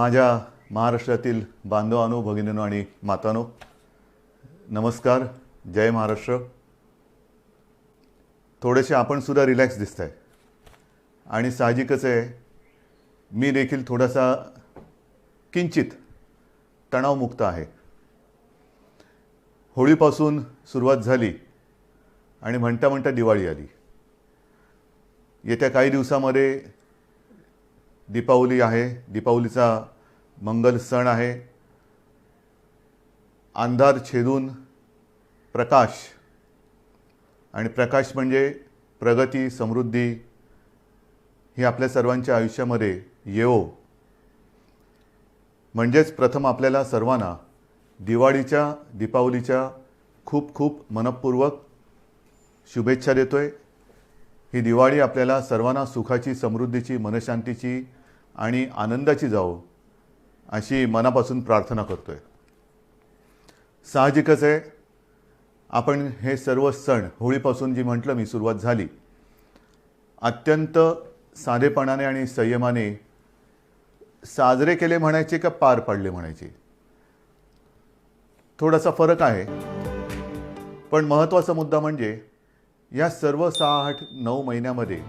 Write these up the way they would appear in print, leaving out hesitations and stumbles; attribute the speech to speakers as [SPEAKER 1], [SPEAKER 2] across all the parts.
[SPEAKER 1] माझ्या महाराष्ट्रातील बांधवांनो, भगिनींनो आणि मातांनो, नमस्कार. जय महाराष्ट्र. थोडेसे आपण सुद्धा रिलॅक्स दिसताय आणि साहजिकच आहे, मी देखील थोडासा किंचित तणावमुक्त आहे. होळीपासून सुरुवात झाली आणि म्हणता म्हणता दिवाळी आली. येत्या काही दिवसामध्ये दीपावली आहे. दीपावलीचा मंगल सण आहे. अंधार छेदून प्रकाश, आणि प्रकाश म्हणजे प्रगती, समृद्धी ही आपल्या सर्वांच्या आयुष्यामध्ये येवो. म्हणजेच प्रथम आपल्याला सर्वांना दीपावलीच्या खूप खूप मनपूर्वक शुभेच्छा देतोय. ही दिवाळी आपल्याला सर्वांना सुखाची, समृद्धीची, मनशांतीची आणि आनंदाची जावो अशी मनापासून प्रार्थना करतोय. साहजिकच आहे, आपण हे सर्व सण, होळीपासून जी म्हटलं मी सुरुवात झाली, अत्यंत साधेपणाने आणि संयमाने साजरे केले म्हणायचे का पार पाडले म्हणायचे, थोडासा फरक आहे. पण महत्त्वाचा मुद्दा म्हणजे या सर्व 6-8-9 महिन्यामध्ये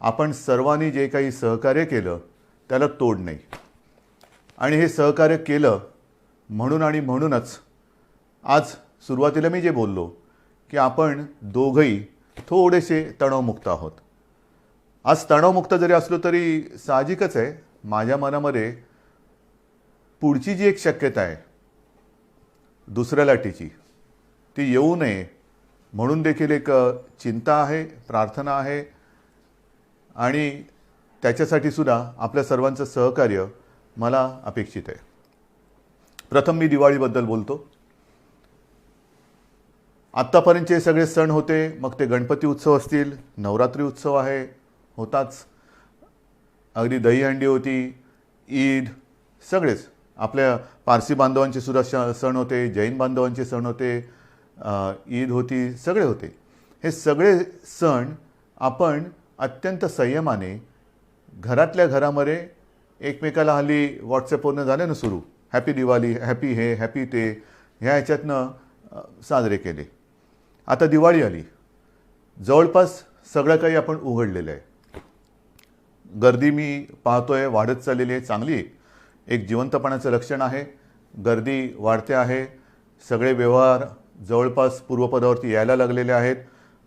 [SPEAKER 1] आपण सर्वांनी जे काही सहकार्य केलं त्याला तोड नाही. आणि हे सहकार्य केलं म्हणून आणि म्हणूनच आज सुरुवातीला मी जे बोललो की आपण दोघंही थोडेसे तणावमुक्त आहोत. आज तणावमुक्त जरी असलो तरी साहजिकच आहे, माझ्या मनामध्ये पुढची जी एक शक्यता आहे दुसऱ्या लाटेची, ती येऊ नये म्हणून देखील एक चिंता आहे, प्रार्थना आहे. आणि त्याच्यासाठी सुद्धा आपल्या सर्वांचं सहकार्य मला अपेक्षित आहे. प्रथम मी दिवाळीबद्दल बोलतो. आत्तापर्यंतचे सगळे सण होते, मग ते गणपती उत्सव असतील, नवरात्री उत्सव आहे, होताच, अगदी दहीहंडी होती, ईद, सगळेच आपल्या पारसी बांधवांचे सुद्धा सण होते, जैन बांधवांचे सण होते, ईद होती, सगळे होते. हे सगळे सण आपण अत्यंत संयमाने घरातल्या घरामध्ये एकमेकाला, हल्ली व्हॉट्सॲपवरनं झाले ना सुरू, हॅपी दिवाळी, हॅपी हे, हॅपी ते, ह्या ह्याच्यातनं साजरे केले. आता दिवाळी आली, जवळपास सगळं काही आपण उघडलेलं आहे. गर्दी मी पाहतोय वाढत चाललेली आहे, चांगली एक जिवंतपणाचं लक्षण आहे. गर्दी वाढते आहे, सगळे व्यवहार जवळपास पूर्वपदावरती यायला लागलेले आहेत.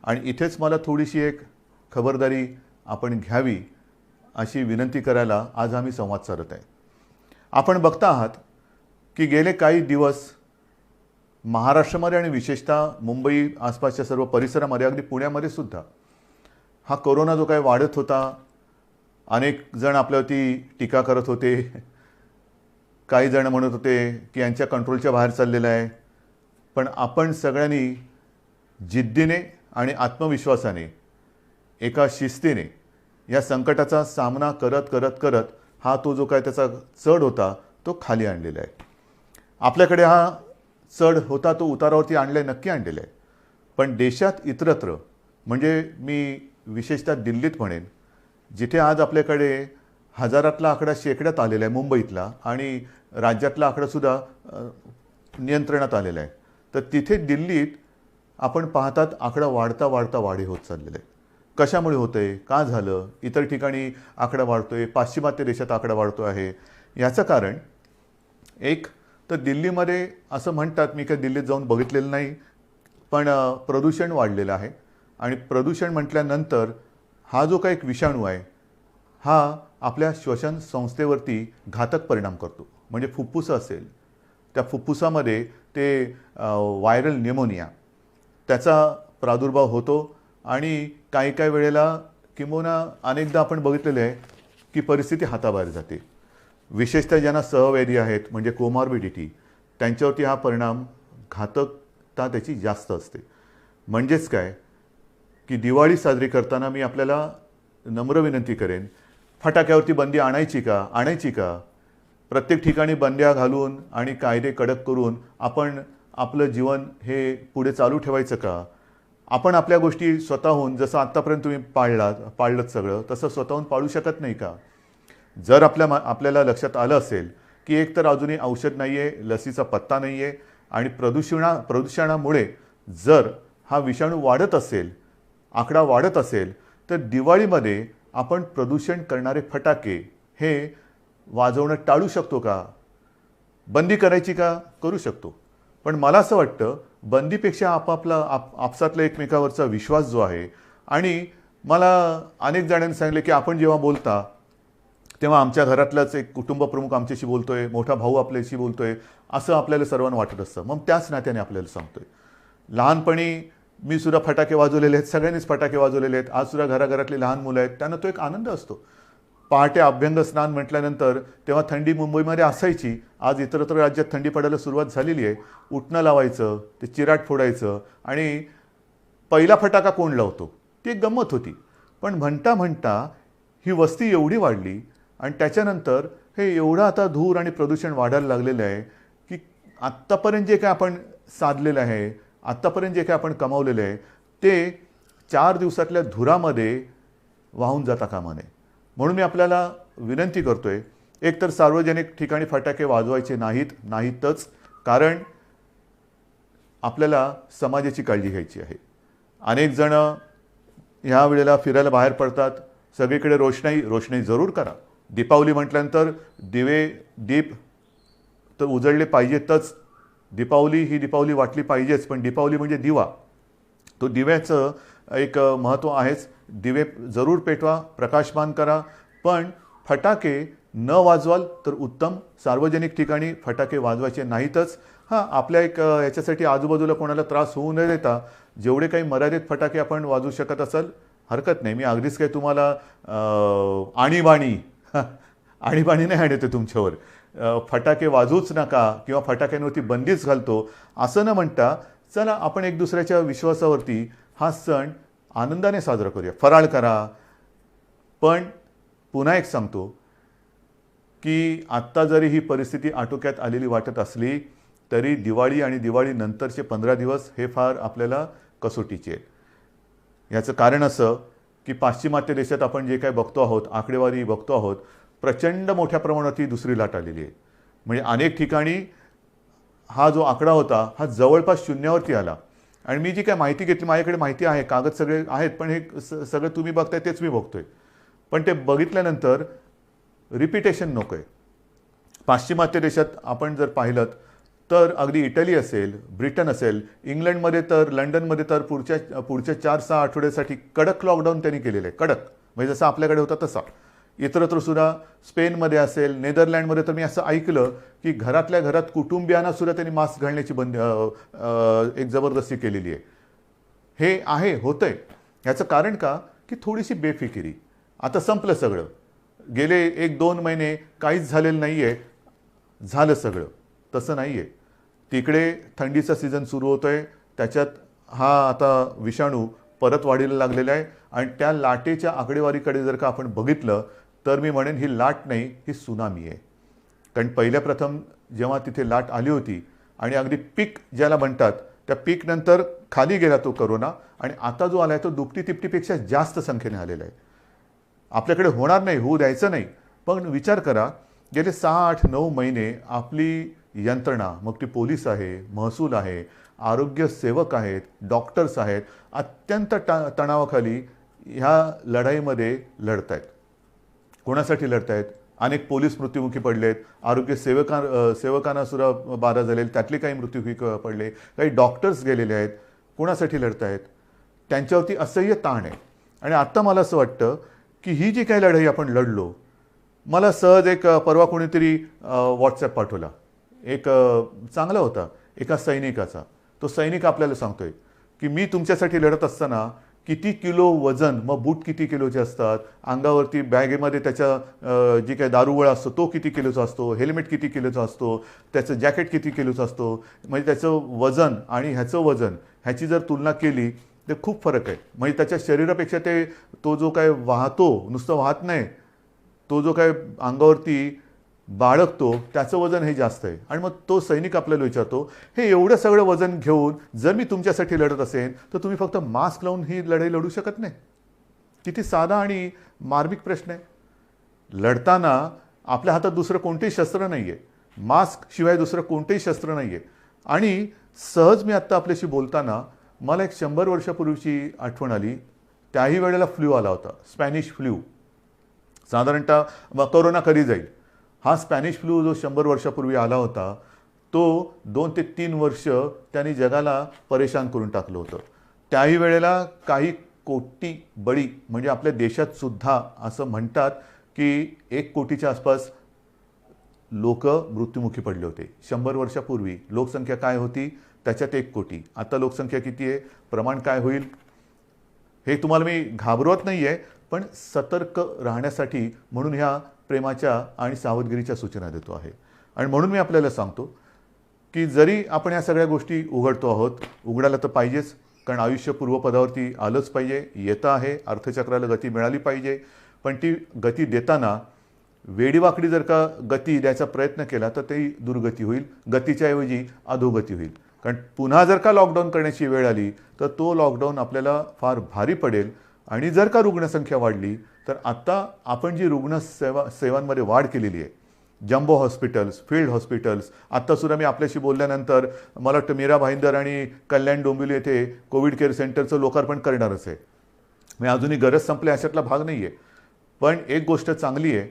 [SPEAKER 1] आणि इथेच मला थोडीशी एक खबरदारी आपण घ्यावी अशी विनंती करायला आज आम्ही संवाद साधत आहे. आपण बघता आहात की गेले काही दिवस महाराष्ट्रामध्ये आणि विशेषतः मुंबई आसपासच्या सर्व परिसरामध्ये, अगदी पुण्यामध्ये सुद्धा हा कोरोना जो काही वाढत होता, अनेक जण आपल्यावरती टीका करत होते. काही जण म्हणत होते की यांच्या कंट्रोलच्या बाहेर चाललेलं आहे. पण आपण सगळ्यांनी जिद्दीने आणि आत्मविश्वासाने, एका शिस्तीने या संकटाचा सामना करत करत करत हा तो जो काय त्याचा चढ होता तो खाली आणलेला आहे. आपल्याकडे हा चढ होता तो उतारावरती आणले, नक्की आणलेला आहे. पण देशात इतरत्र, म्हणजे मी विशेषतः दिल्लीत म्हणेन, जिथे आज आपल्याकडे हजारातला आकडा शेकड्यात आलेला आहे मुंबईतला, आणि राज्यातला आकडासुद्धा नियंत्रणात आलेला आहे, तर तिथे दिल्लीत आपण पाहतात आकडा वाढता वाढता वाढी होत चाललेला आहे. कशामुळे होतं आहे, का झालं, इतर ठिकाणी आकडा वाढतो आहे, पाश्चिमात्य देशात आकडा वाढतो आहे. याचं कारण एक तर दिल्लीमध्ये असं म्हणतात, मी काही दिल्लीत जाऊन बघितलेलं नाही, पण प्रदूषण वाढलेलं आहे. आणि प्रदूषण म्हटल्यानंतर हा जो काही एक विषाणू आहे हा आपल्या श्वसन संस्थेवरती घातक परिणाम करतो. म्हणजे फुफ्फुसं असेल, त्या फुफ्फुसामध्ये ते व्हायरल न्यूमोनिया, त्याचा प्रादुर्भाव होतो. आणि काही काही वेळेला किंबहुना अनेकदा आपण बघितलेलं आहे की परिस्थिती हाताबाहेर जाते. विशेषतः ज्यांना सहव्याधी आहेत, म्हणजे कोमॉर्बिडिटी, त्यांच्यावरती हा परिणाम, घातकता त्याची जास्त असते. म्हणजेच काय की दिवाळी साजरी करताना मी आपल्याला नम्र विनंती करेन, फटाक्यावरती बंदी आणायची का? प्रत्येक ठिकाणी बंद्या घालून आणि कायदे कडक करून आपण आपलं जीवन हे पुढे चालू ठेवायचं का? आपण आपल्या गोष्टी स्वतःहून, जसं आत्तापर्यंत तुम्ही पाळलं सगळं, तसं स्वतःहून पाळू शकत नाही का? जर आपल्याला लक्षात आलं असेल की एक तर अजूनही औषध नाही आहे, लसीचा पत्ता नाही आहे आणि प्रदूषणामुळे जर हा विषाणू वाढत असेल, आकडा वाढत असेल, तर दिवाळीमध्ये आपण प्रदूषण करणारे फटाके हे वाजवणं टाळू शकतो का? बंदी करायची का? करू शकतो. पण मला असं वाटतं बंदीपेक्षा आपसातला एकमेकावरचा विश्वास जो आहे, आणि मला अनेक जणांनी सांगितले की आपण जेव्हा बोलता तेव्हा आमच्या घरातलाच एक कुटुंब प्रमुख आमच्याशी बोलतोय, मोठा भाऊ आपल्याशी बोलतोय, असं आपल्याला सर्वांना वाटत असतं. मग त्याच नात्याने आपल्याला सांगतोय. लहानपणी मी सुद्धा फटाके वाजवलेले आहेत, सगळ्यांनीच फटाके वाजवलेले आहेत. आज सुद्धा घराघरातली लहान मुलं आहेत, त्यांना तो एक आनंद असतो. पहाटे अभ्यंग स्नान म्हटल्यानंतर तेव्हा थंडी मुंबईमध्ये असायची, आज इतरत्र राज्यात थंडी पडायला सुरुवात झालेली आहे. उठणं लावायचं, ते चिराट फोडायचं आणि पहिला फटाका कोण लावतो ती एक गंमत होती. पण म्हणता म्हणता ही वस्ती एवढी वाढली आणि त्याच्यानंतर हे एवढं आता धूर आणि प्रदूषण वाढायला लागलेलं आहे की आत्तापर्यंत जे काय आपण साधलेलं आहे, आत्तापर्यंत जे काय आपण कमावलेलं आहे, ते 4 दिवसातल्या धुरामध्ये वाहून जाता कामा नये. म्हणून मी आपल्याला विनंती करतोय, एकतर सार्वजनिक ठिकाणी फटाके वाजवायचे नाहीतच, कारण आपल्याला समाजाची काळजी घ्यायची आहे. अनेक जण ह्या वेळेला फिरायला बाहेर पडतात, सगळीकडे रोषणाई जरूर करा. दीपावली म्हटल्यानंतर दीप तर उजळले पाहिजेतच. ही दीपावली वाटली पाहिजेच, पण दीपावली म्हणजे दिवा. तो दिव्याचं एक महत्त्व आहेच. दिवे जरूर पेटवा, प्रकाशमान करा, पण फटाके न वाजवाल तर उत्तम. सार्वजनिक ठिकाणी फटाके वाजवायचे नाहीतच. हां, आपल्या एक याच्यासाठी आजूबाजूला कोणाला त्रास होऊ न देता जेवढे काही मर्यादित फटाके आपण वाजवू शकत असाल हरकत नाही. मी अगदीच काही तुम्हाला आणीबाणी नाही आणते तुमच्यावर. फटाके वाजवूच नका किंवा फटाक्यांवरती बंदीच घालतो असं न म्हणता, चला आपण एक दुसऱ्याच्या विश्वासावरती हा सण आनंदाने साजरा करूया. फराळ करा. पण पुन्हा एक सांगतो की आत्ता जरी ही परिस्थिती आटोक्यात आलेली वाटत असली तरी दिवाळी आणि दिवाळी नंतरचे 15 दिवस हे फार आपल्याला कसोटीचे आहेत. याचं कारण असं की पाश्चिमात्य देशात आपण जे काय बघतो आहोत, आकडेवारी बघतो आहोत, प्रचंड मोठ्या प्रमाणात ही दुसरी लाट आलेली आहे. म्हणजे अनेक ठिकाणी हा जो आकडा होता हा जवळपास शून्यावरती आला. आणि मी जी काय माहिती घेतली, माझ्याकडे माहिती आहे, कागद सगळे आहेत, पण हे सगळं तुम्ही बघताय तेच मी बघतोय. पण ते बघितल्यानंतर रिपिटेशन नको आहे. पाश्चिमात्य देशात आपण जर पाहिलं तर अगदी इटली असेल, ब्रिटन असेल, इंग्लंडमध्ये तर, लंडनमध्ये तर पुढच्या 4-6 आठवड्यासाठी कडक लॉकडाऊन त्यांनी केलेलं आहे. कडक म्हणजे जसं आपल्याकडे होता तसा. इतरत्र सुद्धा स्पेनमध्ये असेल, नेदरलँडमध्ये तर मी असं ऐकलं की घरातल्या घरात कुटुंबियांना सुद्धा त्यांनी मास्क घालण्याची एक जबरदस्ती केलेली आहे. हे आहे, होतंय. ह्याचं कारण का की थोडीशी बेफिकिरी. आता संपलं सगळं. गेले 1-2 महिने काहीच झालेलं नाही आहे, झालं सगळं. तसं नाही आहे. तिकडे थंडीचा सीझन सुरू होतोय, त्याच्यात हा आता विषाणू परत वाढीला लागलेला आहे. आणि त्या लाटेच्या आकडेवारीकडे जर का आपण बघितलं तर मी म्हणेन ही लाट नाही, ही सुनामी आहे. कारण पहिल्या प्रथम जेव्हा तिथे लाट आली होती आणि अगदी पीक ज्याला म्हणतात त्या पीक नंतर खाली गेला तो करोना, आणि आता जो आला आहे तो दुपटी तिपटीपेक्षा जास्त संख्येने आलेला आहे. आपल्याकडे होणार नाही, होऊ द्यायचं नाही. पण विचार करा, गेले 6-8-9 महिने आपली यंत्रणा, मग ती पोलीस आहे, महसूल आहे, आरोग्य सेवक आहेत, डॉक्टर्स आहेत, अत्यंत तणावाखाली ह्या लढाईमध्ये लढत आहेत. कोणासाठी लढत आहेत? अनेक पोलीस मृत्युमुखी पडलेत, आरोग्य सेवकांना सुद्धा बाधा झालेले, त्यातले काही मृत्युमुखी पडले, काही डॉक्टर्स गेलेले आहेत. कोणासाठी लढत आहेत? त्यांच्यावरती असह्य ताण आहे. आणि आत्ता मला असं वाटतं की ही जी काही लढाई आपण लढलो, मला सहज एक परवा कोणीतरी व्हॉट्सॲप पाठवला, एक चांगला होता, एका सैनिकाचा. तो सैनिक आपल्याला सांगतोय की मी तुमच्यासाठी लढत असताना किती किलो वजन, मग बूट किती किलोचे असतात, अंगावरती बॅगेमध्ये त्याच्या जी काही दारुगोळा असतो तो किती किलोचा असतो, हेल्मेट किती किलोचा असतो, त्याचं जॅकेट किती किलोचं असतो. म्हणजे त्याचं वजन आणि ह्याचं वजन ह्याची जर तुलना केली तर खूप फरक आहे. म्हणजे त्याच्या शरीरापेक्षा तो जो काय वाहतो, नुसतं वाहत नाही, तो जो काय अंगावरती बाळगतो त्याचं वजन हे जास्त आहे. आणि मग तो सैनिक आपल्याला विचारतो, हे एवढं सगळं वजन घेऊन जर मी तुमच्यासाठी लढत असेल तर तुम्ही फक्त मास्क लावून ही लढाई लढू शकत नाही? किती साधा आणि मार्मिक प्रश्न आहे. लढताना आपल्या हातात दुसरं कोणतेही शस्त्र नाही आहे, मास्क शिवाय दुसरं कोणतेही शस्त्र नाही आहे. आणि सहज मी आत्ता आपल्याशी बोलताना मला एक 100 वर्षापूर्वीची आठवण आली. त्याही वेळेला फ्लू आला होता, स्पॅनिश फ्लू. साधारणतः कोरोना कधी जाईल, हा स्पॅनिश फ्लू जो 100 वर्षापूर्वी आला होता तो 2 ते 3 वर्ष त्यांनी जगाला परेशान करून टाकलं होतं. त्याही वेळेला काही कोटी बळी, म्हणजे आपल्या देशात सुद्धा असं म्हणतात की 1 कोटीच्या आसपास लोक मृत्युमुखी पडले होते. 100 वर्षापूर्वी लोकसंख्या काय होती, त्याच्यात 1 कोटी. आता लोकसंख्या किती आहे, प्रमाण काय होईल, हे तुम्हाला मी घाबरवत नाही आहे, पण सतर्क राहण्यासाठी म्हणून ह्या प्रेमाच्या आणि सावधगिरीच्या सूचना देतो आहे. आणि म्हणून मी आपल्याला सांगतो की जरी आपण या सगळ्या गोष्टी उघडतो आहोत, उघडायला तर पाहिजेच, कारण आयुष्य पूर्वपदावरती आलंच पाहिजे, येतं आहे, अर्थचक्राला गती मिळाली पाहिजे. पण ती गती देताना वेडीवाकडी जर का गती द्यायचा प्रयत्न केला तर ती दुर्गती होईल, गतीच्या ऐवजी अधोगती होईल. कारण पुन्हा जर का लॉकडाऊन करण्याची वेळ आली तर तो लॉकडाऊन आपल्याला फार भारी पडेल. आणि जर का रुग्णसंख्या वाढली तर आता आपण जी सेवांमध्ये वाढ केलेली आहे, जम्बो हॉस्पिटल्स, फील्ड हॉस्पिटल्स, आत्तासुद्धा मी आपल्याशी बोलल्यानंतर मला वाटतं मीरा भाईंदर आणि कल्याण डोंबिवली येथे कोविड केअर सेंटरचं लोकार्पण करणारच आहे. मी अजूनही गरज संपली अशातला भाग नाही आहे. पण एक गोष्ट चांगली आहे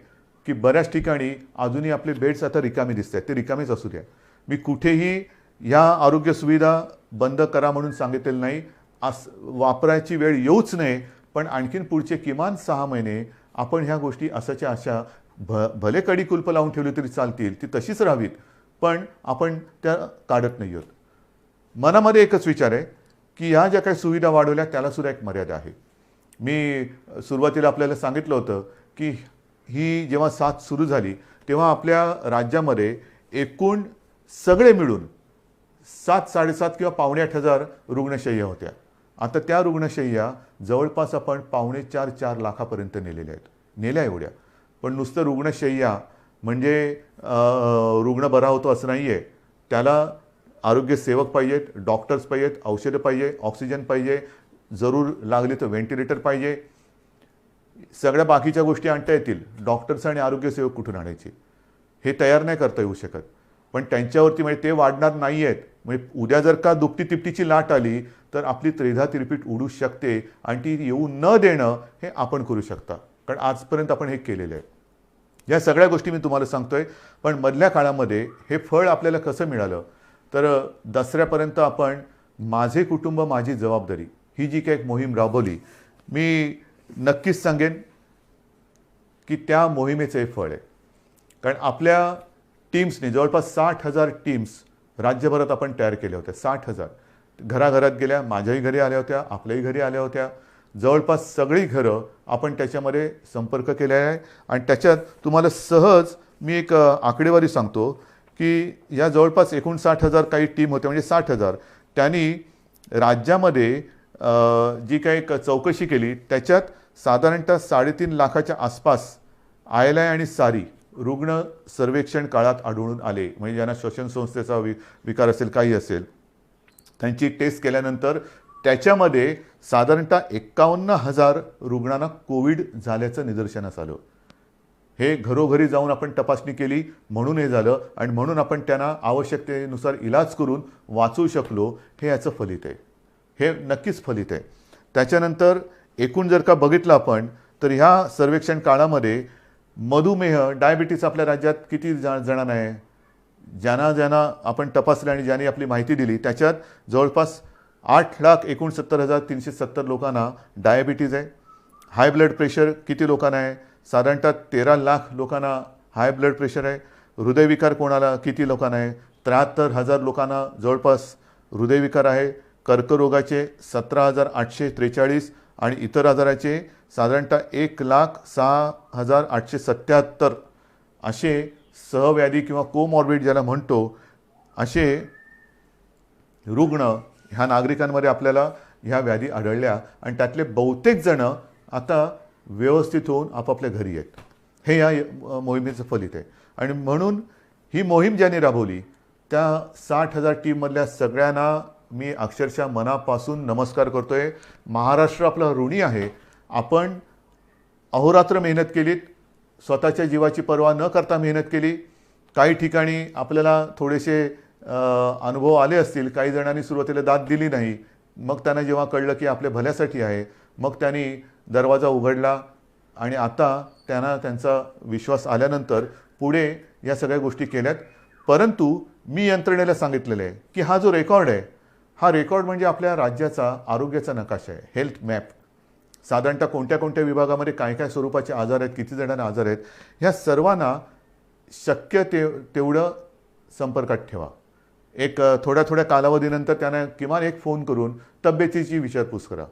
[SPEAKER 1] की बऱ्याच ठिकाणी अजूनही आपले बेड्स आता रिकामी दिसत आहेत, ते रिकामीच असू द्या. मी कुठेही ह्या आरोग्य सुविधा बंद करा म्हणून सांगितलेलं नाही, वापरायची वेळ येऊच नये. पण आणखीन पुढचे किमान 6 महिने आपण ह्या गोष्टी असाच्या अशा भले कडी कुलप लावून ठेवली तरी चालतील, ती तशीच राहावीत, पण आपण त्या काढत नाही आहोत. मनामध्ये एकच विचार आहे की ह्या ज्या काही सुविधा वाढवल्या त्यालासुद्धा एक मर्यादा आहे. मी सुरुवातीला आपल्याला सांगितलं होतं की ही जेव्हा साथ सुरू झाली तेव्हा आपल्या राज्यामध्ये एकूण सगळे मिळून 7-7.5 किंवा 7,800 रुग्णशय्या होत्या. आता त्या रुग्णशय्या जवळपास आपण 4.5 लाखापर्यंत नेल्या एवढ्या. पण नुसतं रुग्णशय्या म्हणजे रुग्ण बरा होतो असं नाही आहे, त्याला आरोग्य सेवक पाहिजेत, डॉक्टर्स पाहिजेत, औषधं पाहिजे, ऑक्सिजन पाहिजे, जरूर लागली तर व्हेंटिलेटर पाहिजे. सगळ्या बाकीच्या गोष्टी आणता येतील, डॉक्टर्स आणि आरोग्य सेवक कुठून आणायचे हे तयार नाही करता येऊ शकत. पण त्यांच्यावरती म्हणजे ते वाढणार नाही आहेत. म्हणजे उद्या जर का दुपटी तिपटीची लाट आली तर आपली त्रेधा तिरपीट उडू शकते आणि ती येऊ न देणं हे आपण करू शकता, कारण आजपर्यंत आपण हे केलेलं आहे. या सगळ्या गोष्टी मी तुम्हाला सांगतोय. पण मधल्या काळामध्ये हे फळ आपल्याला कसं मिळालं तर दसऱ्यापर्यंत आपण माझे कुटुंब माझी जबाबदारी ही जी काही एक मोहीम राबवली, मी नक्कीच सांगेन की त्या मोहिमेचं हे फळ आहे. कारण आपल्या टीम्सने जवळपास 60,000 टीम्स राज्यभरात आपण तयार केल्या होत्या. 60,000 घराघरात गेल्या, माझ्याही घरी आल्या होत्या, आपल्याही घरी आल्या होत्या. जवळपास सगळी घरं आपण त्याच्यामध्ये संपर्क केला आहे. आणि त्याच्यात तुम्हाला सहज मी एक आकडेवारी सांगतो की या जवळपास 59,000 काही टीम होत्या, म्हणजे 60,000. त्यांनी राज्यामध्ये जी काही एक चौकशी केली त्याच्यात साधारणतः 3.5 लाखाच्या आसपास आयलाय आणि सारी रुग्ण सर्वेक्षण काळात आढळून आले. म्हणजे ज्यांना श्वसन संस्थेचा विकार असेल, काही असेल, त्यांची टेस्ट केल्यानंतर त्याच्यामध्ये साधारणतः 51,000 रुग्णांना कोविड झाल्याचं निदर्शनास आलं. हे घरोघरी जाऊन आपण तपासणी केली म्हणून हे झालं आणि म्हणून आपण त्यांना आवश्यकतेनुसार इलाज करून वाचवू शकलो. हे याचं फलित आहे, हे नक्कीच फलित आहे. त्याच्यानंतर एकूण जर का बघितलं आपण तर ह्या सर्वेक्षण काळामध्ये मधुमेह, डायबिटीस आपल्या राज्यात किती जणांना आहे, ज्यांना आपण तपासलं आणि ज्यांनी आपली माहिती दिली त्याच्यात जवळपास 8,69,370 लोकांना डायबिटीज आहे. हाय ब्लड प्रेशर किती लोकांना आहे, साधारणतः 13 लाख लोकांना हाय ब्लड प्रेशर आहे. हृदयविकार कोणाला किती लोकांना आहे, 73,000 लोकांना जवळपास हृदयविकार आहे. कर्करोगाचे 17,843 आणि इतर आजाराचे साधारणतः 1,06,877 असे सहव्याधी किंवा कोमॉर्बिड ज्याला म्हणतो असे रुग्ण ह्या नागरिकांमध्ये आपल्याला ह्या व्याधी आढळल्या. आणि त्यातले बहुतेक जण आता व्यवस्थित होऊन आपापल्या घरी आहेत. हे या मोहिमेचं फलित आहे. आणि म्हणून ही मोहीम ज्यांनी राबवली त्या 60,000 टीममधल्या सगळ्यांना मी अक्षरशः मनापासून नमस्कार करतोय. महाराष्ट्र आपला ऋणी आहे. आपण अहोरात्र मेहनत केलीत, स्वतःच्या जीवाची पर्वा न करता मेहनत केली. काही ठिकाणी आपल्याला थोडेसे अनुभव आले असतील. काही जणांनी सुरुवातीला दाद दिली नाही, मग त्यांना जेव्हा कळलं की आपल्या भल्यासाठी आहे, मग त्यांनी दरवाजा उघडला आणि आता त्यांना त्यांचा विश्वास आल्यानंतर पुढे या सगळ्या गोष्टी केल्यात. परंतु मी यंत्रणेला सांगितलेलं आहे की हा जो रेकॉर्ड आहे, हा रेकॉर्ड म्हणजे आपल्या राज्याचा आरोग्याचा नकाशा आहे, हेल्थ मॅप. साधारणतः कोणत्या कोणत्या विभागामध्ये काय काय स्वरूपाचे आजार आहेत, किती जणांना आजार आहेत, ह्या सर्वांना शक्य तेवढं संपर्कात ठेवा. एक थोड्या थोड्या कालावधीनंतर त्यांना किमान एक फोन करून तब्येतीची विचारपूस करा.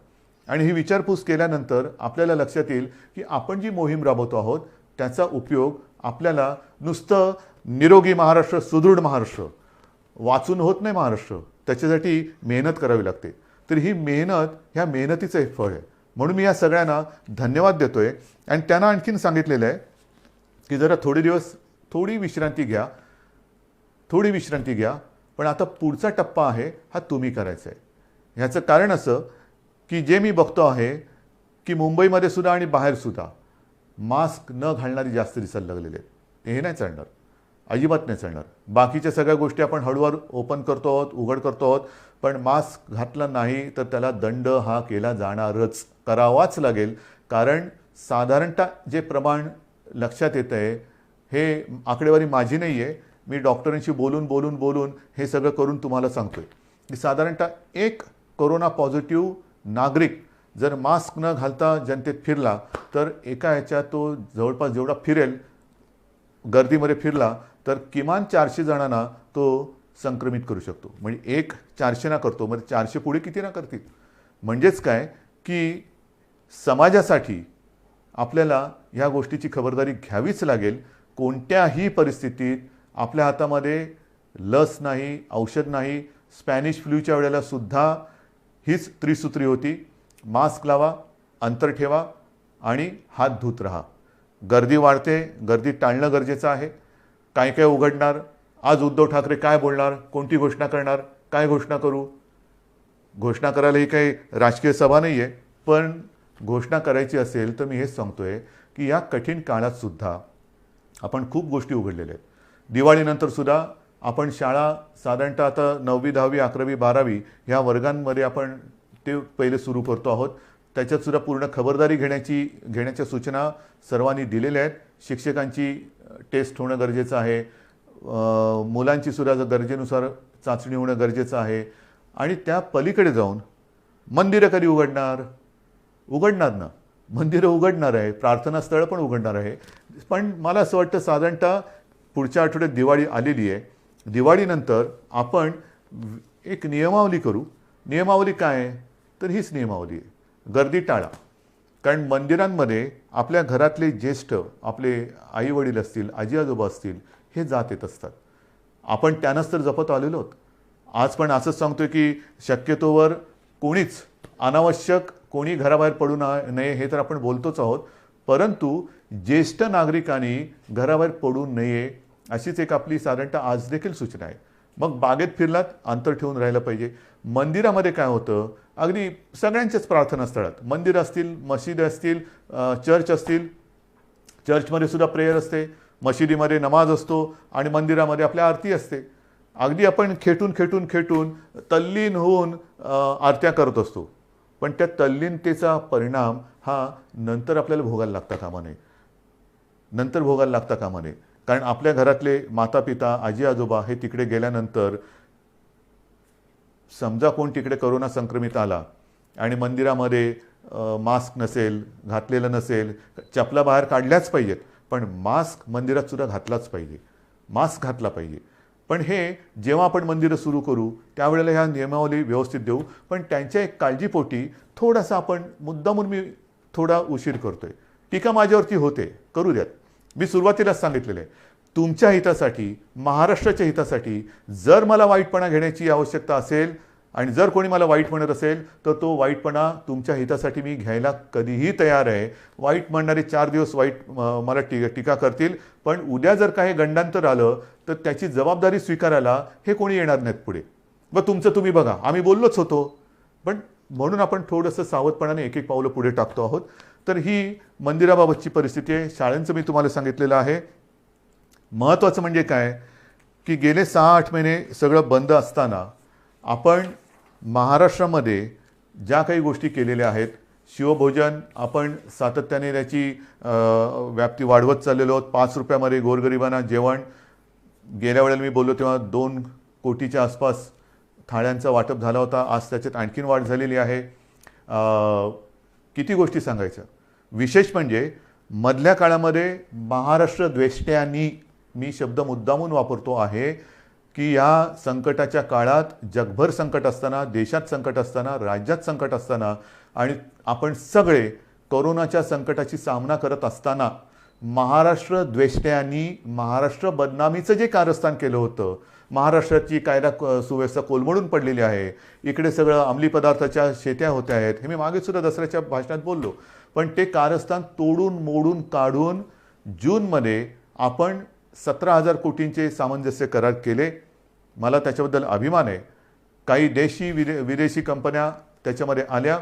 [SPEAKER 1] आणि ही विचारपूस केल्यानंतर आपल्याला लक्षात येईल की आपण जी मोहीम राबवतो आहोत त्याचा उपयोग आपल्याला नुसतं निरोगी महाराष्ट्र, सुदृढ महाराष्ट्र वाचून होत नाही. महाराष्ट्र त्याच्यासाठी मेहनत करावी लागते. तर ही मेहनत, ह्या मेहनतीचं एक फळ आहे. म्हणून मी या सगळ्यांना धन्यवाद देतोय आणि त्यांना आणखीन सांगितलेलं आहे की जरा थोडे दिवस थोडी विश्रांती घ्या. पण आता पुढचा टप्पा आहे हा तुम्ही करायचा आहे. ह्याचं कारण असं की जे मी बघतो आहे की मुंबईमध्ये सुद्धा आणि बाहेरसुद्धा मास्क न घालणारी जास्त दिसायला लागलेले आहेत. हे नाही चालणार, अजिबात नाही चालणार. बाकीच्या सगळ्या गोष्टी आपण हळूहळू ओपन करतो आहोत, उघड करतो आहोत, पण मास्क घातला नाही तर त्याला दंड हा केला जाणारच, करावाच लागेल. कारण साधारणतः जे प्रमाण लक्षात येतं आहे, हे आकडेवारी माझी नाही आहे, मी डॉक्टरांशी बोलून हे सगळं करून तुम्हाला सांगतोय की साधारणतः एक कोरोना पॉझिटिव्ह नागरिक जर मास्क न घालता जनतेत फिरला तर एका ह्याच्यात तो जवळपास जेवढा फिरेल, गर्दीमध्ये फिरला तर किमान 400 जणांना तो संक्रमित करू शकतो. म्हणजे एक 400 ना करतो, म्हणजे 400 पुढे किती ना करतील. म्हणजेच काय की समाजासाठी आपल्याला ह्या गोष्टीची खबरदारी घ्यावीच लागेल. कोणत्याही परिस्थितीत आपल्या हातामध्ये लस नाही, औषध नाही. स्पॅनिश फ्लूच्या वेळेला सुद्धा हीच त्रिसूत्री होती: मास्क लावा, अंतर ठेवा आणि हात धुत राहा. गर्दी वाढते, गर्दी टाळणं गरजेचं आहे. काय काय उघडणार, आज उद्धव ठाकरे काय बोलणार, कोणती घोषणा करणार, काय घोषणा करू. घोषणा करायला ही काही राजकीय सभा नाही आहे, पण घोषणा करायची असेल तर मी हेच सांगतोय की या कठीण काळात सुद्धा आपण खूप गोष्टी उघडलेल्या आहेत. दिवाळीनंतर सुद्धा आपण शाळा साधारणतः आता 9वी, 10वी, 11वी, 12वी ह्या वर्गांमध्ये आपण ते पहिले सुरू करतो आहोत. त्याच्यात सुद्धा पूर्ण खबरदारी घेण्याच्या सूचना सर्वांनी दिलेल्या आहेत. शिक्षकांची टेस्ट होणं गरजेचं आहे, मुलांची सुद्धा गरजेनुसार चाचणी होणं गरजेचं आहे. आणि त्या पलीकडे जाऊन मंदिरं कधी उघडणार ना, मंदिरं उघडणार आहे, प्रार्थना स्थळं पण उघडणार आहे. पण मला असं वाटतं साधारणतः पुढच्या आठवड्यात दिवाळी आलेली आहे. दिवाळीनंतर आपण एक नियमावली करू. नियमावली काय आहे तर हीच नियमावली आहे: गर्दी टाळा. कारण मंदिरांमध्ये आपल्या घरातले ज्येष्ठ, आपले आई वडील असतील, आजी आजोबा असतील, हे जात येत असतात. आपण त्यांनाच तर जपत आलेलो आहोत. आज पण असंच सांगतोय की शक्यतोवर कोणीच अनावश्यक कोणी घराबाहेर पडू नये, हे तर आपण बोलतोच आहोत. परंतु ज्येष्ठ नागरिकांनी घराबाहेर पडू नये अशीच एक आपली साधारणतः आज देखील सूचना आहे. मग बागेत फिरलात, अंतर ठेवून राहिलं पाहिजे. मंदिरामध्ये काय होतं, अगदी सगळ्यांच्याच प्रार्थनास्थळात, मंदिर असतील, मशीद असतील, चर्च असतील, चर्चमध्ये सुद्धा प्रेयर असते, मशिदीमध्ये नमाज असतो आणि मंदिरामध्ये आपल्या आरती असते. अगदी आपण खेटून तल्लीन होऊन आरत्या करत असतो. पण त्या तल्लीनतेचा परिणाम हा नंतर आपल्याला भोगायला लागता कामा नये. कारण आपल्या घरातले माता पिता, आजी आजोबा हे तिकडे गेल्यानंतर समजा कोण तिकडे कोरोना संक्रमित आला आणि मंदिरामध्ये मास्क नसेल, घातलेलं नसेल, चपला बाहेर काढल्याच पाहिजेत, पण मास्क मंदिरात सुद्धा घातलाच पाहिजे, मास्क घातला पाहिजे. पण हे जेव्हा आपण मंदिरं सुरू करू त्यावेळेला ह्या नियमावली व्यवस्थित देऊ. पण त्यांच्या एक काळजीपोटी थोडासा आपण मुद्दामून मी थोडा उशीर करतोय. टीका माझ्यावरती होते, करू द्यात. मी सुरुवातीलाच सांगितलेलं आहे, तुमच्या हितासाठी, महाराष्ट्राच्या हितासाठी जर मला वाईटपणा घेण्याची आवश्यकता असेल आणि जर कोणी मला वाईट म्हणत असेल तर तो वाईटपणा तुमच्या हितासाठी मी घ्यायला कधीही तयार आहे. वाईट म्हणणारे 4 दिवस वाईट मला टीका करतील, पण उद्या जर काही गंडांतर आलं तर त्याची जबाबदारी स्वीकारायला हे कोणी येणार नाहीत पुढे. मग तुमचं तुम्ही बघा, आम्ही बोललोच होतो. पण म्हणून आपण थोडंसं सावधपणाने एक एक पावलं पुढे टाकतो आहोत. तर ही मंदिराबाबतची परिस्थिती आहे. शाळांचं मी तुम्हाला सांगितलेलं आहे. महत्त्वाचं म्हणजे काय की गेले 6-8 महिने सगळं बंद असताना आपण महाराष्ट्रामध्ये ज्या काही गोष्टी केलेल्या आहेत, शिवभोजन आपण सातत्याने त्याची व्याप्ती वाढवत चाललेलो आहोत. 5 रुपयामध्ये गोरगरिबांना जेवण, गेल्या वेळेला मी बोललो तेव्हा 2 कोटीच्या आसपास थाळ्यांचा वाटप झाला होता. आज त्याच्यात आणखीन वाढ झालेली आहे. किती गोष्टी सांगायच्या. विशेष म्हणजे मधल्या काळामध्ये महाराष्ट्र द्वेष्ट्यांनी, मी शब्द मुद्दामून वापरतो आहे की या संकटाच्या काळात, जगभर संकट असताना, देशात संकट असताना, राज्यात संकट असताना आणि आपण सगळे कोरोनाच्या संकटाची सामना करत असताना महाराष्ट्र द्वेष्ट्यांनी महाराष्ट्र बदनामीचं जे कारस्थान केलं होतं, महाराष्ट्राची कायदा सुव्यवस्था कोलमडून पडलेली आहे, इकडे सगळं अंमली पदार्थाच्या शेत्या होत्या आहेत, हे मी मागे सुद्धा दसऱ्याच्या भाषणात बोललो. पण ते कारस्थान तोडून मोडून काढून जूनमध्ये आपण 17,000 कोटींचे सामंजस्य करार केले. मला त्याच्याबद्दल अभिमान आहे. काही विदेशी कंपन्या त्याच्यामध्ये आल्या.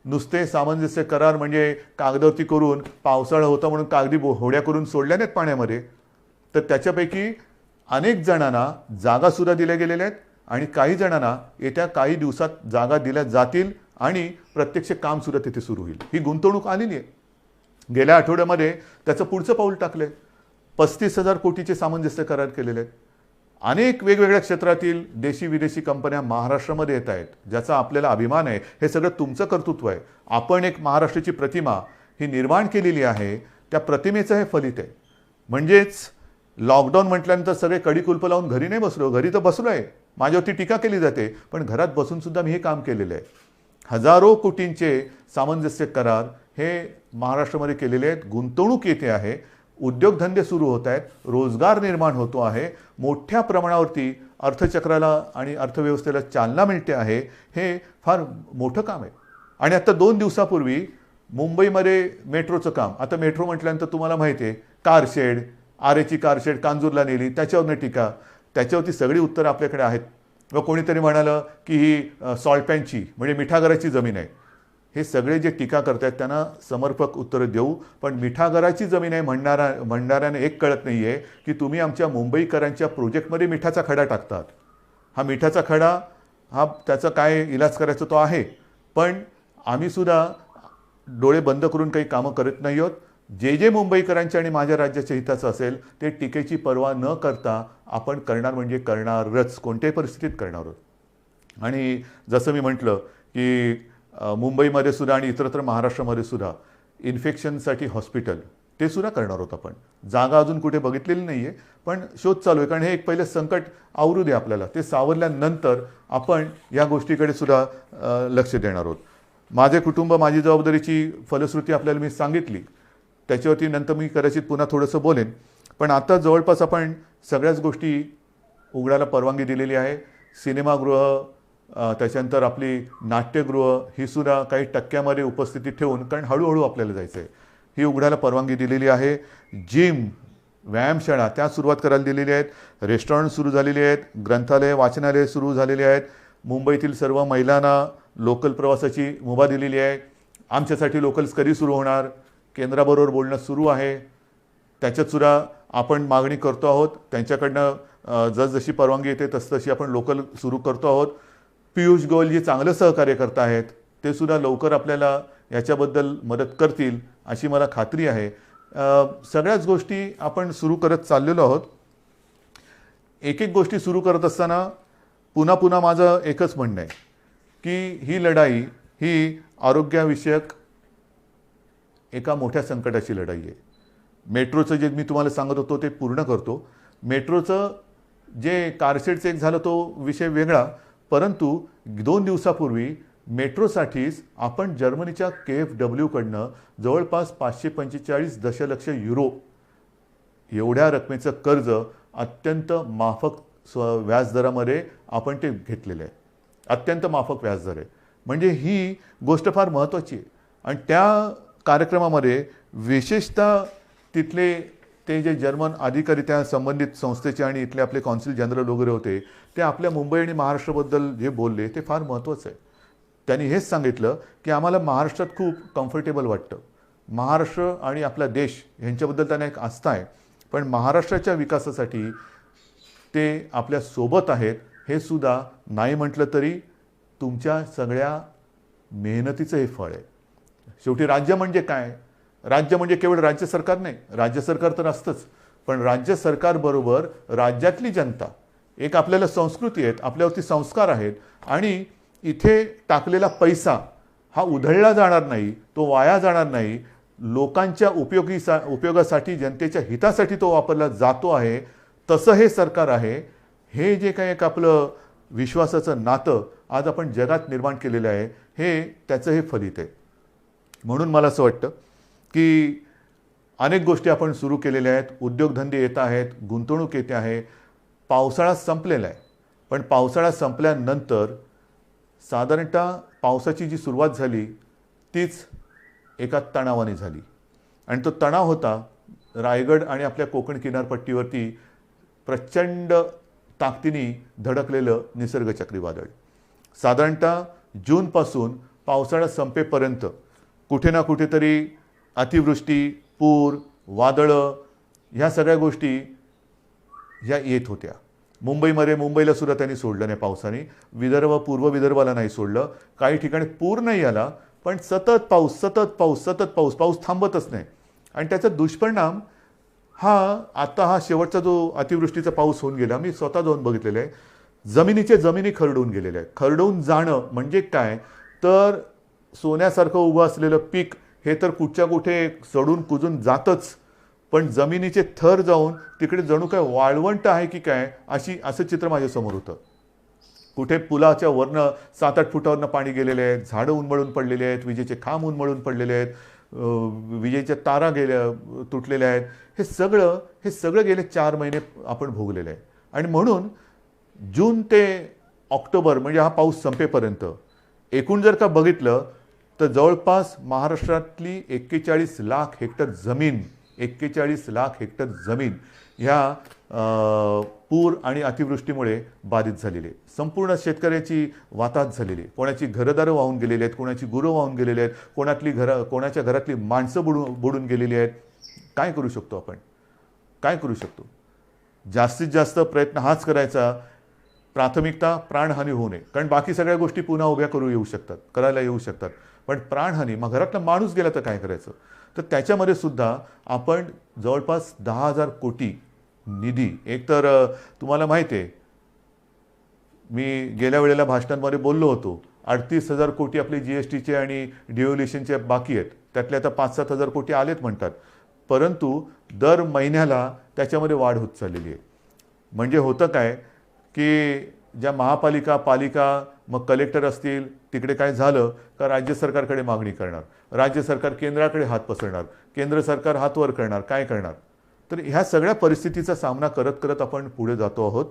[SPEAKER 1] नुसते सामंजस्य करार म्हणजे कागदावरती करून, पावसाळा होता म्हणून कागदी होड्या करून सोडल्या नाहीत पाण्यामध्ये. तर त्याच्यापैकी अनेक जणांना जागासुद्धा दिल्या गेलेल्या आहेत आणि काही जणांना येत्या काही दिवसात जागा दिल्या जातील आणि प्रत्यक्ष कामसुद्धा तिथे सुरू होईल. ही गुंतवणूक आलेली आहे. गेल्या आठवड्यामध्ये त्याचं पुढचं पाऊल टाकलं आहे. 35,000 कोटीचे सामंजस्य करार केलेले आहेत. अनेक वेगवेगळ्या क्षेत्रातील देशी विदेशी कंपन्या महाराष्ट्रामध्ये येत आहेत, ज्याचा आपल्याला अभिमान आहे. हे सगळं तुमचं कर्तृत्व आहे. आपण एक महाराष्ट्राची प्रतिमा ही निर्माण केलेली आहे. त्या प्रतिमेचं हे फलित आहे. म्हणजेच लॉकडाऊन म्हटल्यानंतर सगळे कडी-कुलपं लावून घरी नाही बसलो. घरी तर बसलो आहे. माझ्यावरती टीका केली जाते, पण घरात बसून सुद्धा मी हे काम केलेलं आहे. हजारो कोटींचे सामंजस्य करार हे महाराष्ट्रामध्ये केलेले आहेत. गुंतवणूक येते आहे, उद्योगधंदे सुरू होत आहेत, रोजगार निर्माण होतो आहे, मोठ्या प्रमाणावरती अर्थचक्राला आणि अर्थव्यवस्थेला चालना मिळते आहे. हे फार मोठं काम आहे. आणि आता 2 दिवसापूर्वी मुंबईमध्ये मेट्रोचं काम, आता मेट्रो म्हटल्यानंतर तुम्हाला माहिती आहे, कारशेड, आरेची कारशेड कांजूरला नेली, त्याच्यावरनं टीका. त्याच्यावरती सगळी उत्तरं आपल्याकडे आहेत. व कोणीतरी म्हणालं की ही सॉल्टपॅनची म्हणजे मिठागराची जमीन आहे. हे सगळे जे टीका करतात त्यांना समर्पक उत्तरं देऊ. पण मिठागराची जमीन आहे म्हणणाऱ्याने एक कळत नाही आहे की तुम्ही आमच्या मुंबईकरांच्या प्रोजेक्टमध्ये मिठाचा खडा टाकतात. हा मिठाचा खडा, हा त्याचा काय इलाज करायचा तो आहे, पण आम्हीसुद्धा डोळे बंद करून काही कामं करत नाही आहोत. जे मुंबईकरांच्या आणि माझ्या राज्याच्या हिताचं असेल ते टीकेची पर्वा न करता आपण करणार म्हणजे करणारच, कोणत्याही परिस्थितीत करणार आहोत. आणि जसं मी म्हटलं की मुंबईमध्ये सुद्धा आणि इतरत्र महाराष्ट्रामध्ये सुद्धा इन्फेक्शनसाठी हॉस्पिटल ते सुद्धा करणार आहोत आपण. जागा अजून कुठे बघितलेली नाही आहे, पण शोध चालू आहे. कारण हे एक पहिलं संकट आवरू दे आपल्याला. ते सावरल्यानंतर आपण या गोष्टीकडे सुद्धा लक्ष देणार आहोत. माझे कुटुंब माझी जबाबदारीची फलश्रुती आपल्याला मी सांगितली. त्याच्यावरती नंतर मी कदाचित पुन्हा थोडंसं बोलेन. पण आता जवळपास आपण सगळ्याच गोष्टी उघडायला परवानगी दिलेली आहे. सिनेमागृह, त्याच्यानंतर आपली नाट्यगृह ही सुद्धा काही टक्क्यामध्ये उपस्थिती ठेवून, कारण हळूहळू आपल्याला जायचं आहे, ही उघडायला परवानगी दिलेली आहे. जिम, व्यायामशाळा त्या सुरुवात करायला दिलेली आहेत. रेस्टॉरंट सुरू झालेली आहेत. ग्रंथालय, वाचनालय सुरू झालेली आहेत. मुंबईतील सर्व महिलांना लोकल प्रवासाची मुभा दिलेली आहे. आमच्यासाठी लोकल्स कधी सुरू होणार, केंद्राबरोबर बोलणं सुरू आहे. त्याच्यातसुद्धा आपण मागणी करतो आहोत. त्यांच्याकडनं जसजशी परवानगी येते तसतशी आपण लोकल सुरू करतो आहोत. पियुष गोयल जे चांगलं सहकार्य करत आहेत ते सुद्धा लवकर आपल्याला याच्याबद्दल मदत करतील अशी मला खात्री आहे. सगळ्याच गोष्टी आपण सुरू करत चाललेलो आहोत. एक एक गोष्टी सुरू करत असताना पुन्हा माझं एकच म्हणणं आहे की ही लढाई ही आरोग्याविषयक एका मोठ्या संकटाची लढाई आहे. मेट्रोचं जे मी तुम्हाला सांगत होतो ते पूर्ण करतो. मेट्रोचं जे कारशेडचं एक झालं तो विषय वेगळा, परंतु 2 दिवसापूर्वी मेट्रोसाठीच आपण जर्मनीच्या KfW कडनं जवळपास 545 दशलक्ष युरो एवढ्या रकमेचं कर्ज अत्यंत माफक व्याजदरामध्ये आपण ते घेतलेलं आहे. अत्यंत माफक व्याजदर आहे. म्हणजे ही गोष्ट फार महत्त्वाची आहे. आणि त्या कार्यक्रमामध्ये विशेषतः तिथले ते जे जर्मन अधिकारी त्या संबंधित संस्थेचे आणि इथले आपले कॉन्सिल जनरल वगैरे होते, ते आपल्या मुंबई आणि महाराष्ट्राबद्दल जे बोलले ते फार महत्त्वाचं आहे. त्यांनी हेच सांगितलं की आम्हाला महाराष्ट्रात खूप कम्फर्टेबल वाटतं. महाराष्ट्र आणि आपला देश यांच्याबद्दल त्यांना एक आस्था आहे, पण महाराष्ट्राच्या विकासासाठी ते आपल्या सोबत आहेत हे सुद्धा नाही म्हटलं तरी तुमच्या सगळ्या मेहनतीचं हे फळ आहे. शेवटी राज्य म्हणजे काय? राज्य म्हणजे केवळ राज्य सरकार नाही, राज्य सरकार तर असतंच, पण राज्य सरकारबरोबर राज्यातली जनता, एक आपल्याला संस्कृती आहेत, आपल्यावरती संस्कार आहेत आणि इथे टाकलेला पैसा हा उधळला जाणार नाही, तो वाया जाणार नाही, लोकांच्या उपयोगासाठी, जनतेच्या हितासाठी तो वापरला जातो आहे, तसं हे सरकार आहे. हे जे काही एक आपलं विश्वासाचं नातं आज आपण जगात निर्माण केलेलं आहे, हे त्याचं हे फलित आहे. म्हणून मला असं वाटतं की अनेक गोष्टी आपण सुरू केलेल्या आहेत, उद्योगधंदे येत आहेत, गुंतवणूक येते आहे. पावसाळा संपलेला आहे, पण पावसाळा संपल्यानंतर साधारणतः पावसाची जी सुरुवात झाली तीच एका तणावाने झाली आणि तो तणाव होता रायगड आणि आपल्या कोकण किनारपट्टीवरती प्रचंड ताकदीने धडकलेलं निसर्ग चक्रीवादळ. साधारणतः जूनपासून पावसाळा संपेपर्यंत कुठे ना कुठेतरी अतिवृष्टी, पूर, वादळं ह्या सगळ्या गोष्टी ह्या येत होत्या. मुंबईला सुद्धा त्यांनी सोडलं नाही पावसाने, पूर्व विदर्भाला नाही सोडलं. काही ठिकाणी पूर नाही आला, पण सतत पाऊस थांबतच नाही. आणि त्याचा दुष्परिणाम हा शेवटचा जो अतिवृष्टीचा पाऊस होऊन गेला, मी स्वतः जाऊन बघितलेलं आहे, जमिनी खरडून गेलेले आहे. खरडून जाणं म्हणजे काय तर सोन्यासारखं उभं असलेलं पीक हे तर कुठच्या कुठे सडून कुजून जातच, पण जमिनीचे थर जाऊन तिकडे जणू काय वाळवंट आहे की काय असं चित्र माझ्यासमोर होतं. कुठे पुलाच्या वरनं 7-8 फुटावरनं पाणी गेलेले आहेत, झाडं उन्मळून पडलेले आहेत, विजेचे खांब उन्मळून पडलेले आहेत, विजेच्या तारा तुटलेल्या आहेत. हे सगळं गेले 4 महिने आपण भोगलेलं आहे. आणि म्हणून जून ते ऑक्टोबर म्हणजे हा पाऊस संपेपर्यंत एकूण जर का बघितलं तर जवळपास महाराष्ट्रातली 41 लाख हेक्टर जमीन ह्या पूर आणि अतिवृष्टीमुळे बाधित झालेली आहे. संपूर्ण शेतकऱ्याची वाताहत झालेली आहे. कोणाची घरदारं वाहून गेलेली आहेत, कोणाची गुरं वाहून गेलेली आहेत, कोणाच्या घरातली माणसं बुडून गेलेली आहेत. काय करू शकतो आपण? काय करू शकतो? जास्तीत जास्त प्रयत्न हाच करायचा, प्राथमिकता प्राणहानी होऊ नये. कारण बाकी सगळ्या गोष्टी पुन्हा उभ्या करायला येऊ शकतात, पण प्राणहानी, मग घरातला माणूस गेला तर काय करायचं? तर त्याच्यामध्ये सुद्धा आपण जवळपास 10,000 कोटी निधी, एकतर तुम्हाला माहिती आहे मी गेल्या वेळेला भाषणांमध्ये बोललो होतो, 38,000 कोटी आपले GSTचे आणि डिव्होल्युशनचे बाकी आहेत, त्यातले आता 5-7 कोटी आलेत म्हणतात, परंतु दर महिन्याला त्याच्यामध्ये वाढ होत चाललेली आहे. म्हणजे होतं काय की ज्या पालिका मग कलेक्टर असतील, तिकडे काय झालं का राज्य सरकारकडे मागणी करणार, राज्य सरकार केंद्राकडे हात पसरणार, केंद्र सरकार हात वर करणार, काय करणार? तर ह्या सगळ्या परिस्थितीचा सामना करत आपण पुढे जातो आहोत.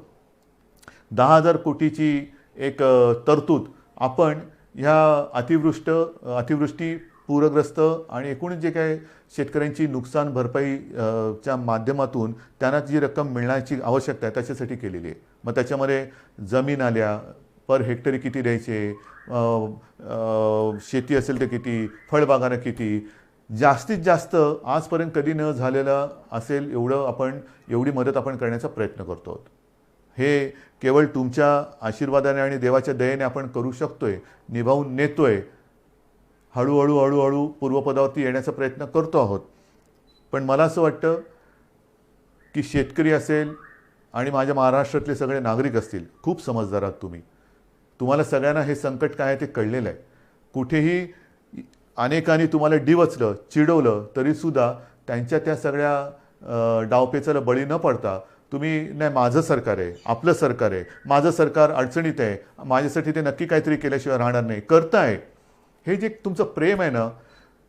[SPEAKER 1] 10,000 कोटीची एक तरतूद आपण ह्या अतिवृष्टी, पूरग्रस्त आणि एकूण जे काही शेतकऱ्यांची नुकसान भरपाईच्या माध्यमातून त्यांना जी रक्कम मिळण्याची आवश्यकता आहे त्याच्यासाठी केलेली आहे. मग त्याच्यामध्ये जमीन आल्या, पर हेक्टरी किती द्यायचे, शेती असेल तर किती, फळबागांना किती, जास्तीत जास्त आजपर्यंत कधी न झालेलं असेल एवढी मदत आपण करण्याचा प्रयत्न करतो आहोत. हे केवळ तुमच्या आशीर्वादाने आणि देवाच्या दयेने आपण करू शकतोय, निभावून नेतोय, हळूहळू पूर्वपदावरती येण्याचा प्रयत्न करतो आहोत. पण मला असं वाटतं की शेतकरी असेल आणि माझ्या महाराष्ट्रातले सगळे नागरिक असतील, खूप समजदार आहात तुम्हाला सगळ्यांना हे संकट काय आहे ते कळलेलं आहे. कुठेही अनेकांनी तुम्हाला डिवचलं, चिडवलं तरीसुद्धा त्यांच्या त्या सगळ्या डावपेचाला बळी न पडता तुम्ही नाही, माझं सरकार आहे, आपलं सरकार आहे, माझं सरकार अडचणीत आहे, माझ्यासाठी ते नक्की काहीतरी केल्याशिवाय राहणार नाही, करताय. हे जे तुमचं प्रेम आहे ना,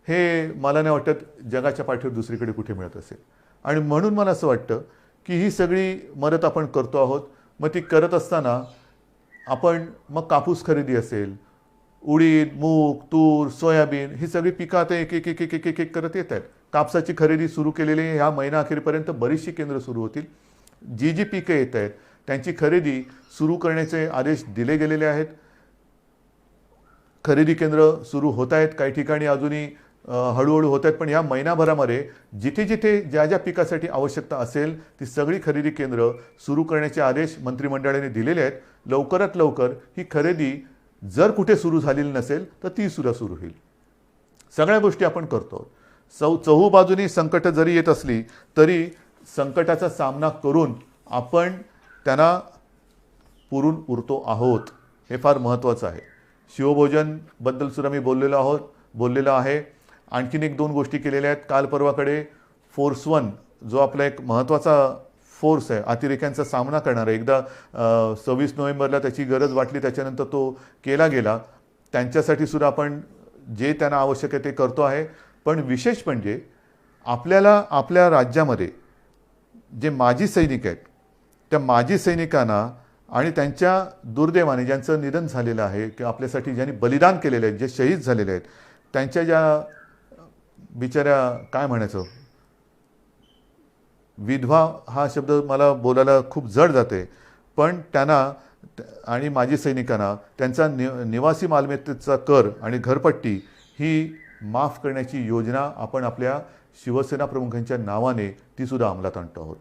[SPEAKER 1] हे मला नाही वाटत जगाच्या पाठीवर दुसरीकडे कुठे मिळत असेल. आणि म्हणून मला असं वाटतं की ही सगळी मदत आपण करतो आहोत. मग ती करत असताना आपण मग कापूस खरेदी असेल, उडीद, मूग, तूर, सोयाबीन ही सगळी पिकं आता एक करत येत आहेत. कापसाची खरेदी सुरू केलेली आहे. ह्या महिना अखेरपर्यंत बरीचशी केंद्र सुरू होतील. जी पिकं येत आहेत त्यांची खरेदी सुरू करण्याचे आदेश दिले गेलेले आहेत. खरेदी केंद्र सुरू होत आहेत. काही ठिकाणी अजूनही हळूहळू होत आहेत, पण या महिनाभरामध्ये जिथे जिथे ज्या ज्या पिकासाठी आवश्यकता असेल ती सगळी खरेदी केंद्र सुरू करण्याचे आदेश मंत्रिमंडळाने दिलेले आहेत. लवकरात लवकर ही खरेदी जर कुठे सुरू झालेली नसेल तर ती सुद्धा सुरू होईल. सगळ्या गोष्टी आपण करतो. चहूबाजूनी संकट जरी येत असली तरी संकटाचा सामना करून आपण त्यांना पुरून उरतो आहोत, हे फार महत्त्वाचं आहे. शिवभोजनबद्दल सुद्धा मी बोललेलो आहे. आणखीन एक दोन गोष्टी केलेल्या आहेत. काल परवाकडे फोर्स 1 जो आपला एक महत्त्वाचा फोर्स आहे, अतिरेक्यांचा सामना करणारा, एकदा 26 नोव्हेंबरला त्याची गरज वाटली त्याच्यानंतर तो केला गेला. त्यांच्यासाठी सुद्धा आपण जे त्यांना आवश्यक आहे ते करतो आहे. पण विशेष म्हणजे आपल्याला आपल्या राज्यामध्ये जे माजी सैनिक आहेत त्या माजी सैनिकांना आणि त्यांच्या दुर्दैवाने ज्यांचं निधन झालेलं आहे किंवा आपल्यासाठी ज्यांनी बलिदान केलेले आहेत, जे शहीद झालेले आहेत, त्यांच्या ज्या बिचाऱ्या काय म्हणायचं, विधवा हा शब्द मला बोलायला खूप जड जाते, पण त्यांना आणि माजी सैनिकांना त्यांचा निवासी मालमत्तेचा कर आणि घरपट्टी ही माफ करण्याची योजना आपण आपल्या शिवसेना प्रमुखांच्या नावाने ती सुद्धा अंमलात आणतो आहोत.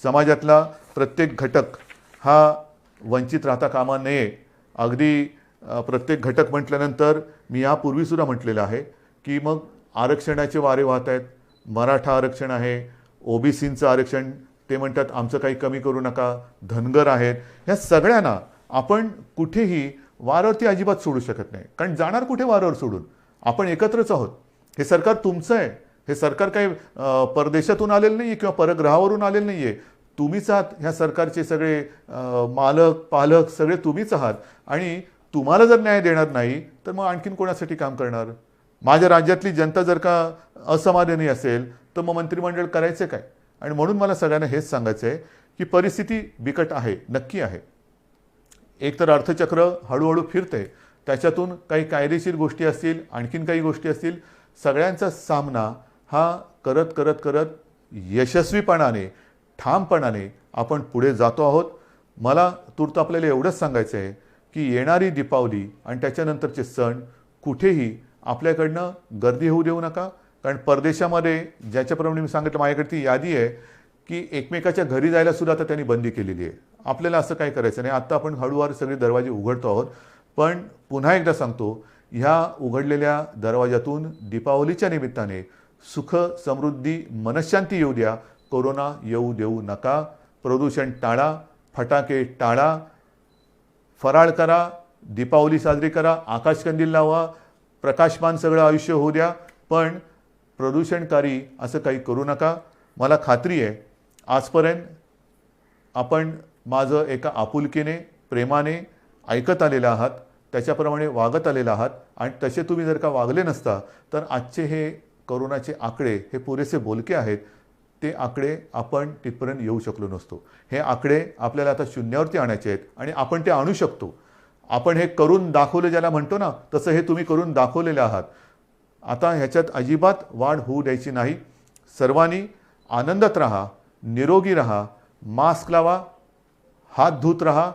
[SPEAKER 1] समाजातला प्रत्येक घटक हा वंचित राहता कामा नये. अगदी प्रत्येक घटक म्हटल्यानंतर मी यापूर्वी सुद्धा म्हटलेलं आहे की मग आरक्षणाचे वारे वाहत आहेत. मराठा आरक्षण आहे, ओबीसींचं आरक्षण, ते म्हणतात आमचं काही कमी करू नका, धनगर आहेत, ह्या सगळ्यांना आपण कुठेही वारावरती अजिबात सोडू शकत नाही. कारण जाणार कुठे वारावर सोडून? आपण एकत्रच आहोत. हे सरकार तुमचं आहे. हे सरकार काही परदेशातून आलेलं नाही आहे किंवा परग्रहावरून आलेलं नाही आहे. तुम्हीच आहात ह्या सरकारचे सगळे मालक पालक, सगळे तुम्हीच आहात. आणि तुम्हाला जर न्याय देणार नाही तर मग आणखीन कोणासाठी काम करणार? माझ्या राज्यातली जनता जर का असमाधानी असेल तर मग मंत्रिमंडळ करायचे काय? आणि म्हणून मला सगळ्यांना हेच सांगायचं आहे की परिस्थिती बिकट आहे, नक्की आहे. एकतर अर्थचक्र हळूहळू फिरते, त्याच्यातून काही कायदेशीर गोष्टी असतील, आणखीन काही गोष्टी असतील, सगळ्यांचा सामना हा करत करत करत यशस्वीपणाने ठामपणाने आपण पुढे जातो आहोत. मला तूर्त आपल्याला एवढंच सांगायचं आहे की येणारी दीपावली आणि त्याच्यानंतरचे सण कुठेही आपल्याकडनं गर्दी होऊ देऊ नका. कारण परदेशामध्ये ज्याच्याप्रमाणे मी सांगितलं, माझ्याकडे ती यादी आहे की एकमेकाच्या घरी जायला सुद्धा आता त्यांनी बंदी केलेली आहे. आपल्याला असं काय करायचं नाही. आत्ता आपण हळूहळू सगळे दरवाजे उघडतो आहोत. पण पुन्हा एकदा सांगतो, ह्या उघडलेल्या दरवाजातून दीपावलीच्या निमित्ताने सुख समृद्धी मनशांती येऊ द्या. कोरोना येऊ देऊ नका. प्रदूषण टाळा, फटाके टाळा, फराळ करा, दीपावली साजरी करा, आकाशकंदील लावा, प्रकाशमान सगळं आयुष्य होऊ द्या. पण प्रदूषणकारी असं काही करू नका. मला खात्री आहे आजपर्यंत आपण माझं एका आपुलकीने प्रेमाने ऐकत आलेलं आहात, त्याच्याप्रमाणे वागत आलेलं आहात. आणि तसे तुम्ही जर का वागले नसता तर आजचे हे कोरोनाचे आकडे हे पुरेसे बोलके आहेत. ते आकडे आपण तिथपर्यंत येऊ शकलो नसतो. हे आकडे आपल्याला आता शून्यावरती आणायचे आहेत आणि आपण ते आणू शकतो. आपण हे करून दाखवलं ज्याला म्हणतो ना, तसं हे तुम्ही करून दाखवलेले आहात. आता ह्याच्यात अजिबात वाढ होऊ द्यायची नाही. सर्वांनी आनंदात राहा, निरोगी राहा, मास्क लावा, हात धुत राहा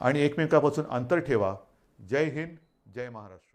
[SPEAKER 1] आणि एकमेकापासून अंतर ठेवा. जय हिंद, जय महाराष्ट्र.